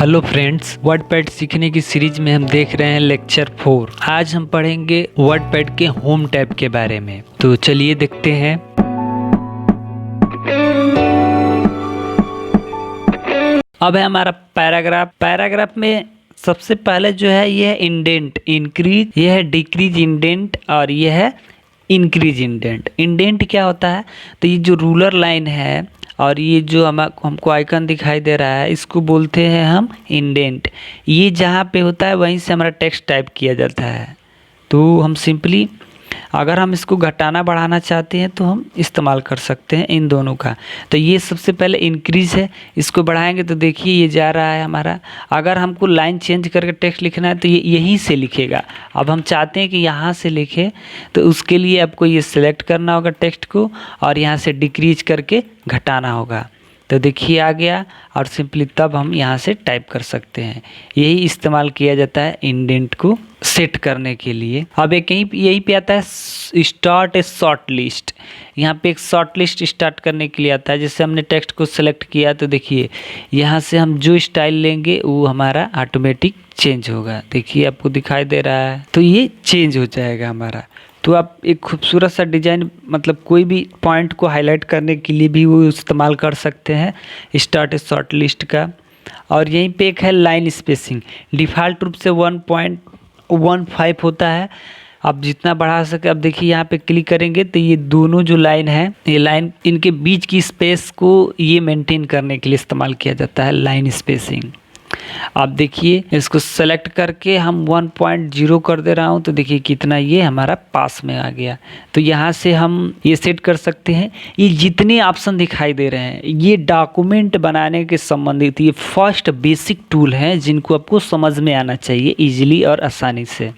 Hello friends, WordPad सीखने की series में हम देख रहे हैं लेक्चर 4। आज हम पढ़ेंगे वर्डपैड के होम टैब के बारे में। तो चलिए देखते हैं। अब है हमारा पैराग्राफ में सबसे पहले जो है ये है इंडेंट इंक्रीज, ये है डिक्रीज इंडेंट और ये है इंक्रीज इंडेंट। इंडेंट क्या होता है? तो ये जो रूलर लाइन है और ये जो हमको आइकन दिखाई दे रहा है इसको बोलते हैं हम इंडेंट। ये जहाँ पे होता है वहीं से हमारा टेक्स्ट टाइप किया जाता है। तो हम सिंपली अगर हम इसको घटाना बढ़ाना चाहते हैं तो हम इस्तेमाल कर सकते हैं इन दोनों का। तो ये सबसे पहले इंक्रीज है, इसको बढ़ाएंगे तो देखिए ये जा रहा है हमारा। अगर हमको लाइन चेंज करके टेक्स्ट लिखना है तो ये यहीं से लिखेगा। अब हम चाहते हैं कि यहाँ से लिखे तो उसके लिए आपको ये सिलेक्ट करना होगा टेक्स्ट को और यहाँ से डिक्रीज करके घटाना होगा। तो देखिए आ गया और सिंपली तब हम यहाँ से टाइप कर सकते हैं। यही इस्तेमाल किया जाता है इंडेंट को सेट करने के लिए। अब एक यही पे आता है स्टार्ट ए शॉर्ट लिस्ट। यहाँ पे एक शॉर्ट लिस्ट स्टार्ट करने के लिए आता है। जैसे हमने टेक्स्ट को सेलेक्ट किया तो देखिए यहाँ से हम जो स्टाइल लेंगे वो हमारा ऑटोमेटिक चेंज होगा। देखिए आपको दिखाई दे रहा है, तो ये चेंज हो जाएगा हमारा। तो आप एक खूबसूरत सा डिजाइन मतलब कोई भी पॉइंट को हाईलाइट करने के लिए भी वो इस्तेमाल कर सकते हैं स्टार्ट ए शॉर्ट लिस्ट का। और यहीं पे एक है लाइन स्पेसिंग, डिफ़ॉल्ट रूप से 1.15 होता है। आप जितना बढ़ा सके। अब देखिए यहाँ पे क्लिक करेंगे तो ये दोनों जो लाइन है, ये लाइन इनके बीच की स्पेस को ये मेंटेन करने के लिए इस्तेमाल किया जाता है लाइन स्पेसिंग। आप देखिए इसको सेलेक्ट करके हम 1.0 कर दे रहा हूँ तो देखिए कितना ये हमारा पास में आ गया। तो यहाँ से हम ये सेट कर सकते हैं। ये जितने ऑप्शन दिखाई दे रहे हैं ये डॉक्यूमेंट बनाने के संबंधित ये फर्स्ट बेसिक टूल हैं जिनको आपको समझ में आना चाहिए इजीली और आसानी से।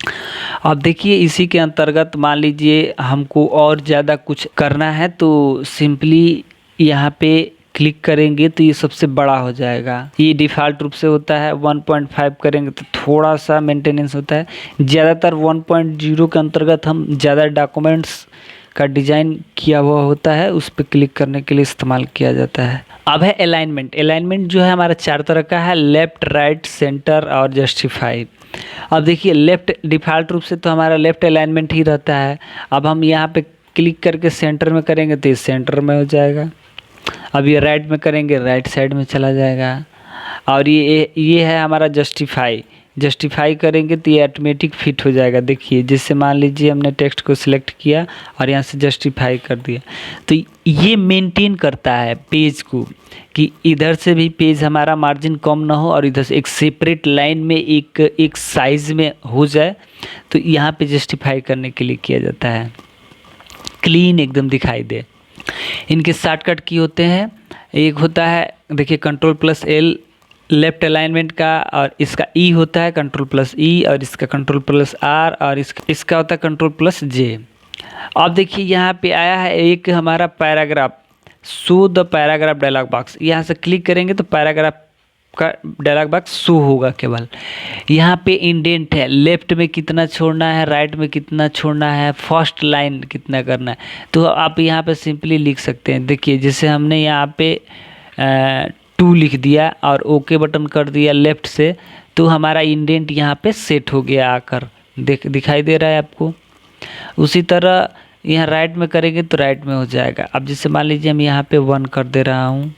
अब देखिए इसी के अंतर्गत मान लीजिए हमको और ज़्यादा कुछ करना है तो सिंपली यहाँ पे क्लिक करेंगे तो ये सबसे बड़ा हो जाएगा। ये डिफ़ॉल्ट रूप से होता है 1.5 करेंगे तो थोड़ा सा मेंटेनेंस होता है। ज़्यादातर 1.0 के अंतर्गत हम ज़्यादा डॉक्यूमेंट्स का डिज़ाइन किया हुआ होता है, उस पर क्लिक करने के लिए इस्तेमाल किया जाता है। अब है अलाइनमेंट। अलाइनमेंट जो है हमारा 4 तरह का है, लेफ़्ट, राइट, सेंटर और जस्टिफाई। अब देखिए लेफ़्ट डिफ़ॉल्ट रूप से तो हमारा लेफ़्ट अलाइनमेंट ही रहता है। अब हम यहाँ पे क्लिक करके सेंटर में करेंगे तो ये सेंटर में हो जाएगा। अब ये राइट में करेंगे राइट साइड में चला जाएगा। और ये है हमारा जस्टिफाई करेंगे तो ये ऑटोमेटिक फिट हो जाएगा। देखिए जैसे मान लीजिए हमने टेक्स्ट को सिलेक्ट किया और यहाँ से जस्टिफाई कर दिया तो ये मेंटेन करता है पेज को कि इधर से भी पेज हमारा मार्जिन कम ना हो और इधर से एक सेपरेट लाइन में एक साइज में हो जाए। तो यहाँ पे जस्टिफाई करने के लिए किया जाता है, क्लीन एकदम दिखाई दे। इनके शॉर्टकट की होते हैं, एक होता है देखिए Ctrl+L लेफ़्ट अलाइनमेंट का और इसका ई होता है Ctrl+E और इसका Ctrl+R और इसका होता है Ctrl+J। अब देखिए यहाँ पे आया है एक हमारा paragraph, show the paragraph dialog box. यहाँ से क्लिक करेंगे तो पैराग्राफ का डायलॉग बॉक्स शो होगा केवल। यहाँ पे इंडेंट है, लेफ्ट में कितना छोड़ना है, राइट में कितना छोड़ना है, फर्स्ट लाइन कितना करना है। तो आप यहाँ पे सिंपली लिख सकते हैं। देखिए जैसे हमने यहाँ पे 2 लिख दिया और ओके बटन कर दिया लेफ़्ट से तो हमारा इंडेंट यहाँ पे सेट हो गया आकर, दिखाई दे रहा है आपको। उसी तरह यहाँ राइट में करेंगे तो राइट में हो जाएगा। अब जैसे मान लीजिए हम यहाँ पे 1 कर दे रहा हूँ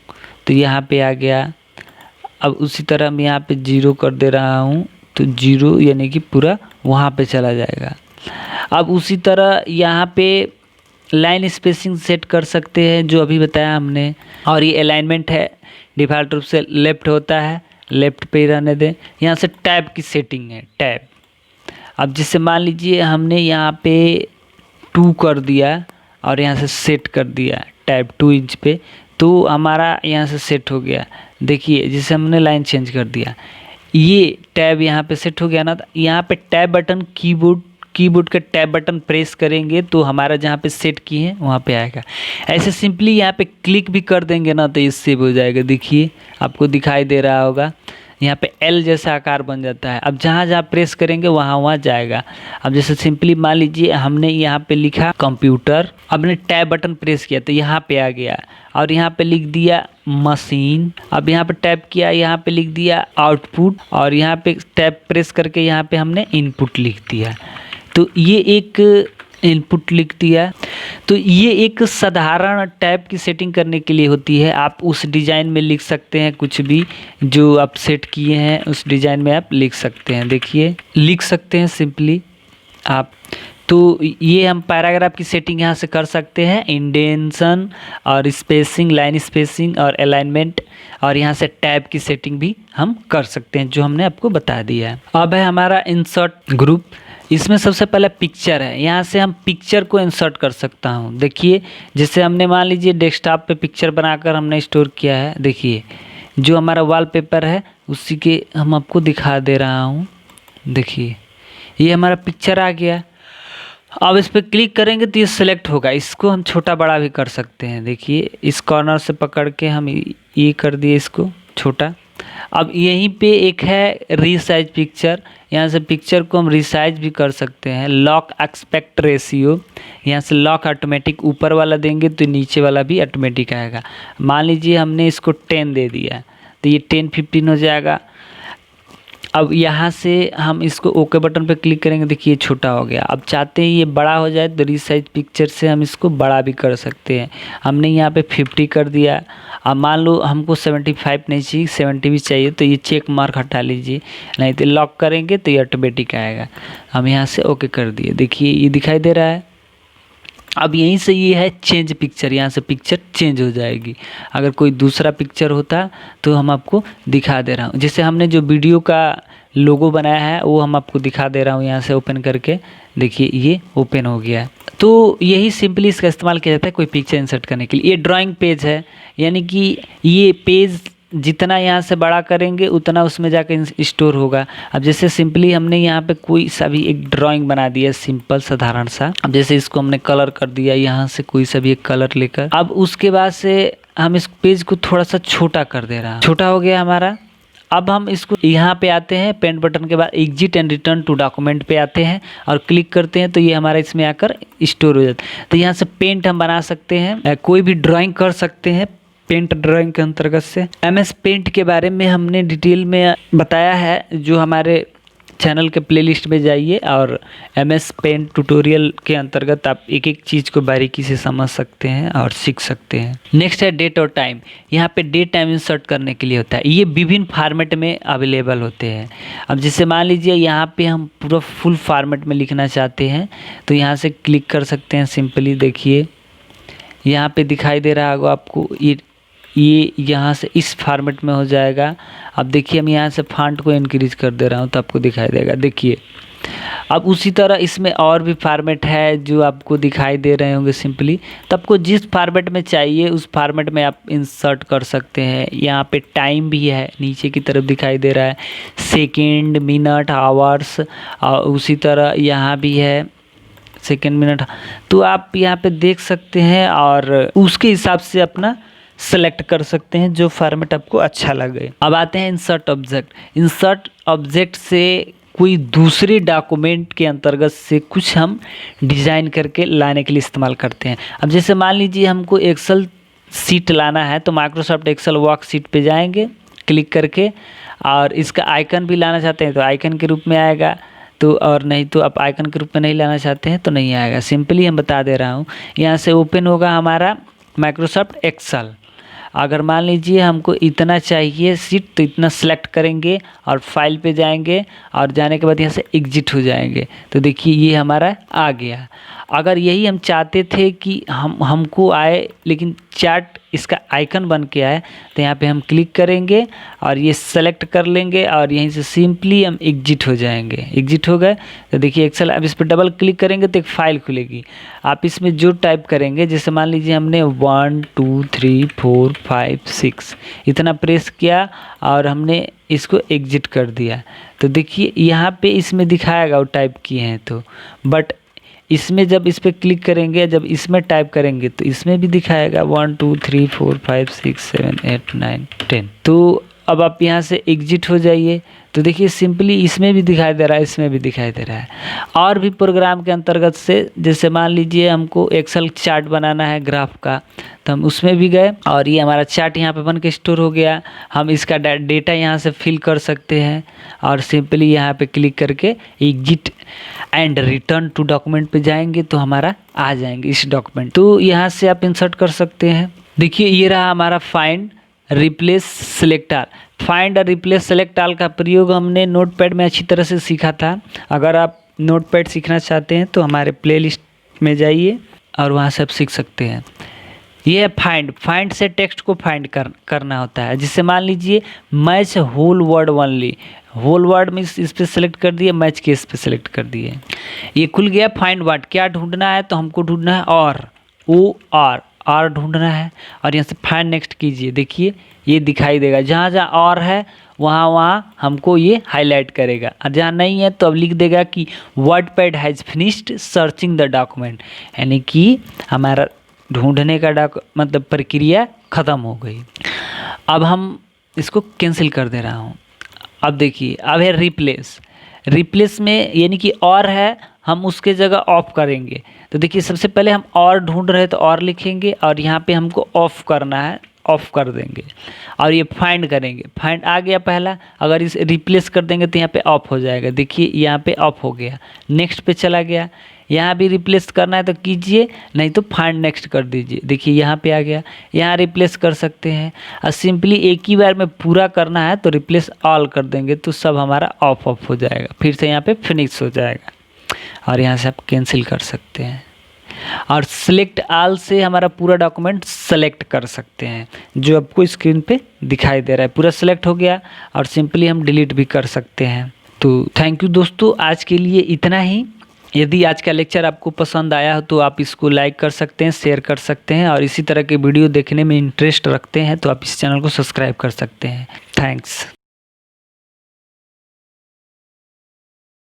तो यहाँ पे आ गया। अब उसी तरह मैं यहाँ पे 0 कर दे रहा हूँ तो 0 यानी कि पूरा वहाँ पे चला जाएगा। अब उसी तरह यहाँ पे लाइन स्पेसिंग सेट कर सकते हैं जो अभी बताया हमने। और ये अलाइनमेंट है, डिफ़ॉल्ट रूप से लेफ़्ट होता है, लेफ़्ट पे ही रहने दें। यहाँ से टैब की सेटिंग है, टैब। अब जैसे मान लीजिए हमने यहाँ पे 2 कर दिया और यहाँ से सेट कर दिया टैब 2 इंच पे तो हमारा यहाँ से सेट हो गया। देखिए जैसे हमने लाइन चेंज कर दिया ये टैब यहाँ पे सेट हो गया ना। यहाँ पे टैब बटन कीबोर्ड का टैब बटन प्रेस करेंगे तो हमारा जहाँ पे सेट किए हैं वहाँ पे आएगा। ऐसे सिंपली यहाँ पे क्लिक भी कर देंगे ना तो ये सेव हो जाएगा। देखिए आपको दिखाई दे रहा होगा यहाँ पे एल जैसा आकार बन जाता है। अब जहाँ जहाँ प्रेस करेंगे वहाँ वहाँ जाएगा। अब जैसे सिंपली मान लीजिए हमने यहाँ पे लिखा कंप्यूटर, अब ने टैब बटन प्रेस किया तो यहाँ पे आ गया, और यहाँ पे लिख दिया मशीन। अब यहाँ पे टैप किया, यहाँ पे लिख दिया आउटपुट, और यहाँ पे टैप प्रेस करके यहाँ पे हमने इनपुट लिख दिया। तो ये एक इनपुट लिख दिया। तो ये एक साधारण टैब की सेटिंग करने के लिए होती है। आप उस डिज़ाइन में लिख सकते हैं, कुछ भी जो आप सेट किए हैं उस डिज़ाइन में आप लिख सकते हैं। देखिए लिख सकते हैं सिंपली आप। तो ये हम पैराग्राफ की सेटिंग यहाँ से कर सकते हैं, इंडेंशन और स्पेसिंग, लाइन स्पेसिंग और अलाइनमेंट, और यहाँ से टैब की सेटिंग भी हम कर सकते हैं जो हमने आपको बता दिया है। अब है हमारा इंसर्ट ग्रुप। इसमें सबसे पहले पिक्चर है, यहाँ से हम पिक्चर को इंसर्ट कर सकता हूँ। देखिए जैसे हमने मान लीजिए डेस्कटॉप पे पिक्चर बनाकर हमने स्टोर किया है। देखिए जो हमारा वॉलपेपर है उसी के हम आपको दिखा दे रहा हूँ। देखिए ये हमारा पिक्चर आ गया। अब इस पर क्लिक करेंगे तो ये सिलेक्ट होगा। इसको हम छोटा बड़ा भी कर सकते हैं। देखिए इस कॉर्नर से पकड़ के हम ये कर दिए इसको छोटा। अब यहीं पे एक है रीसाइज पिक्चर, यहाँ से पिक्चर को हम रीसाइज भी कर सकते हैं। लॉक एस्पेक्ट रेशियो, यहाँ से लॉक ऑटोमेटिक ऊपर वाला देंगे तो नीचे वाला भी ऑटोमेटिक आएगा। मान लीजिए हमने इसको 10 दे दिया तो ये 10:15 हो जाएगा। अब यहाँ से हम इसको ओके बटन पे क्लिक करेंगे, देखिए छोटा हो गया। अब चाहते हैं ये बड़ा हो जाए तो रीसाइज पिक्चर से हम इसको बड़ा भी कर सकते हैं। हमने यहाँ पे 50 कर दिया। अब मान लो हमको 75 नहीं चाहिए, 70 भी चाहिए, तो ये चेक मार्क हटा लीजिए, नहीं तो लॉक करेंगे तो ये ऑटोमेटिक आएगा। हम यहाँ से ओके कर दिए। देखिए ये दिखाई दे रहा है। अब यहीं से ये है चेंज पिक्चर, यहाँ से पिक्चर चेंज हो जाएगी। अगर कोई दूसरा पिक्चर होता तो हम आपको दिखा दे रहा हूँ। जैसे हमने जो वीडियो का लोगो बनाया है वो हम आपको दिखा दे रहा हूँ, यहाँ से ओपन करके। देखिए ये ओपन हो गया है। तो यही सिंपली इसका इस्तेमाल किया जाता है कोई पिक्चर इंसर्ट करने के लिए। ये ड्राइंग पेज है, यानी कि ये पेज जितना यहाँ से बड़ा करेंगे उतना उसमें जाकर स्टोर होगा। अब जैसे सिंपली हमने यहाँ पे कोई सा भी एक ड्राइंग बना दिया सिंपल साधारण सा। अब जैसे इसको हमने कलर कर दिया, यहाँ से कोई सा भी एक कलर लेकर। अब उसके बाद से हम इस पेज को थोड़ा सा छोटा कर दे रहा है, छोटा हो गया हमारा। अब हम इसको यहाँ पे आते हैं, पेंट बटन के बाद exit and return to document पे आते हैं और क्लिक करते हैं तो ये हमारा इसमें आकर स्टोर हो जाता है। तो यहाँ से पेंट हम बना सकते हैं, कोई भी ड्राइंग कर सकते हैं पेंट ड्राइंग के अंतर्गत से। MS पेंट के बारे में हमने डिटेल में बताया है, जो हमारे चैनल के प्लेलिस्ट में जाइए और MS पेंट ट्यूटोरियल के अंतर्गत आप एक एक चीज़ को बारीकी से समझ सकते हैं और सीख सकते हैं। नेक्स्ट है डेट और टाइम। यहाँ पे डेट टाइम इंसर्ट करने के लिए होता है। ये विभिन्न फॉर्मेट में अवेलेबल होते हैं। अब जैसे मान लीजिए यहाँ पे हम पूरा फुल फॉर्मेट में लिखना चाहते हैं तो यहाँ से क्लिक कर सकते हैं सिंपली। देखिए यहाँ पे दिखाई दे रहा होगा आपको, ये यहाँ से इस फॉर्मेट में हो जाएगा। अब देखिए हम यहाँ से फॉन्ट को इंक्रीज कर दे रहा हूँ तो आपको दिखाई देगा। देखिए अब उसी तरह इसमें और भी फॉर्मेट है जो आपको दिखाई दे रहे होंगे सिंपली। तो आपको जिस फॉर्मेट में चाहिए उस फॉर्मेट में आप इंसर्ट कर सकते हैं। यहाँ पे टाइम भी है, नीचे की तरफ दिखाई दे रहा है, सेकेंड, मिनट, आवर्स, और उसी तरह यहाँ भी है सेकेंड, मिनट। तो आप यहाँ पे देख सकते हैं और उसके हिसाब से अपना सेलेक्ट कर सकते हैं जो फॉर्मेट आपको अच्छा लगे। अब आते हैं इंसर्ट ऑब्जेक्ट। इंसर्ट ऑब्जेक्ट से कोई दूसरे डॉक्यूमेंट के अंतर्गत से कुछ हम डिज़ाइन करके लाने के लिए इस्तेमाल करते हैं। अब जैसे मान लीजिए हमको एक्सेल सीट लाना है तो माइक्रोसॉफ्ट एक्सेल वर्कशीट पे जाएंगे क्लिक करके, और इसका आइकन भी लाना चाहते हैं तो आइकन के रूप में आएगा। तो और नहीं तो आप आइकन के रूप में नहीं लाना चाहते हैं तो नहीं आएगा। सिंपली हम बता दे रहा हूँ, यहाँ से ओपन होगा हमारा माइक्रोसॉफ्ट एक्सेल। अगर मान लीजिए हमको इतना चाहिए सीट तो इतना सेलेक्ट करेंगे और फाइल पे जाएंगे और जाने के बाद यहाँ से एग्जिट हो जाएंगे तो देखिए ये हमारा आ गया। अगर यही हम चाहते थे कि हमको आए लेकिन चार्ट इसका आइकन बन के आए तो यहाँ पे हम क्लिक करेंगे और ये सेलेक्ट कर लेंगे और यहीं से सिंपली हम एग्जिट हो जाएंगे। एग्जिट हो गए तो देखिए एक्सेल, अब इस पर डबल क्लिक करेंगे तो एक फाइल खुलेगी। आप इसमें जो टाइप करेंगे, जैसे मान लीजिए हमने 1 2 3 4 5 6 इतना प्रेस किया और हमने इसको एग्जिट कर दिया तो देखिए यहाँ पे इसमें दिखाएगा वो टाइप किए हैं तो, बट इसमें जब इस पर क्लिक करेंगे, जब इसमें टाइप करेंगे तो इसमें भी दिखाएगा 1 2 3 4 5 6 7 8 9 10। तो अब आप यहाँ से एग्जिट हो जाइए तो देखिए सिंपली इसमें भी दिखाई दे रहा है, इसमें भी दिखाई दे रहा है। और भी प्रोग्राम के अंतर्गत से जैसे मान लीजिए हमको एक्सेल चार्ट बनाना है ग्राफ का, तो हम उसमें भी गए और ये हमारा चार्ट यहाँ पे बन के स्टोर हो गया। हम इसका डेटा यहाँ से फिल कर सकते हैं और सिंपली यहाँ पे क्लिक करके exit and return to document पे जाएंगे तो हमारा आ जाएंगे इस डॉक्यूमेंट। तो यहाँ से आप इंसर्ट कर सकते हैं। देखिए ये रहा हमारा find replace select all. Find और रिप्लेस सेलेक्ट ऑल का प्रयोग हमने नोटपैड में अच्छी तरह से सीखा था। अगर आप नोटपैड सीखना चाहते हैं तो हमारे प्लेलिस्ट में जाइए और वहाँ से आप सीख सकते हैं। ये है फाइंड से टेक्स्ट को फाइंड करना होता है। जिससे मान लीजिए match whole word only, whole word में इस पे सेलेक्ट कर दिए, मैच केस पे सेलेक्ट कर दिए। ये खुल गया। फाइंड वर्ड क्या ढूंढना है, तो हमको ढूंढना है और ढूंढना है और यहाँ से फाइंड नेक्स्ट कीजिए। देखिए ये दिखाई देगा, जहाँ जहाँ और है वहाँ हमको ये हाईलाइट करेगा और जहाँ नहीं है तो अब लिख देगा कि WordPad has finished searching the document, यानी कि हमारा ढूंढने का मतलब प्रक्रिया ख़त्म हो गई। अब हम इसको कैंसिल कर दे रहा हूँ। अब देखिए अब है रिप्लेस में यानी कि और है, हम उसके जगह ऑफ करेंगे। तो देखिए सबसे पहले हम और ढूंढ रहे हैं तो और लिखेंगे और यहाँ पे हमको ऑफ करना है, ऑफ कर देंगे और ये फाइंड करेंगे। फाइंड आ गया पहला, अगर इस रिप्लेस कर देंगे तो यहाँ पे ऑफ हो जाएगा। देखिए यहाँ पे ऑफ हो गया, नेक्स्ट पे चला गया। यहाँ भी रिप्लेस करना है तो कीजिए, नहीं तो फाइंड नेक्स्ट कर दीजिए। देखिए यहाँ पे आ गया, यहाँ रिप्लेस कर सकते हैं और सिंपली एक ही बार में पूरा करना है तो रिप्लेस ऑल कर देंगे तो सब हमारा ऑफ हो जाएगा। फिर से यहाँ पे फिनिश हो जाएगा और यहाँ से आप कैंसिल कर सकते हैं और सिलेक्ट ऑल से हमारा पूरा डॉक्यूमेंट सेलेक्ट कर सकते हैं जो आपको स्क्रीन पे दिखाई दे रहा है। पूरा सेलेक्ट हो गया और सिंपली हम डिलीट भी कर सकते हैं। तो थैंक यू दोस्तों, आज के लिए इतना ही। यदि आज का लेक्चर आपको पसंद आया हो तो आप इसको लाइक कर सकते हैं, शेयर कर सकते हैं और इसी तरह के वीडियो देखने में इंटरेस्ट रखते हैं तो आप इस चैनल को सब्सक्राइब कर सकते हैं। थैंक्स।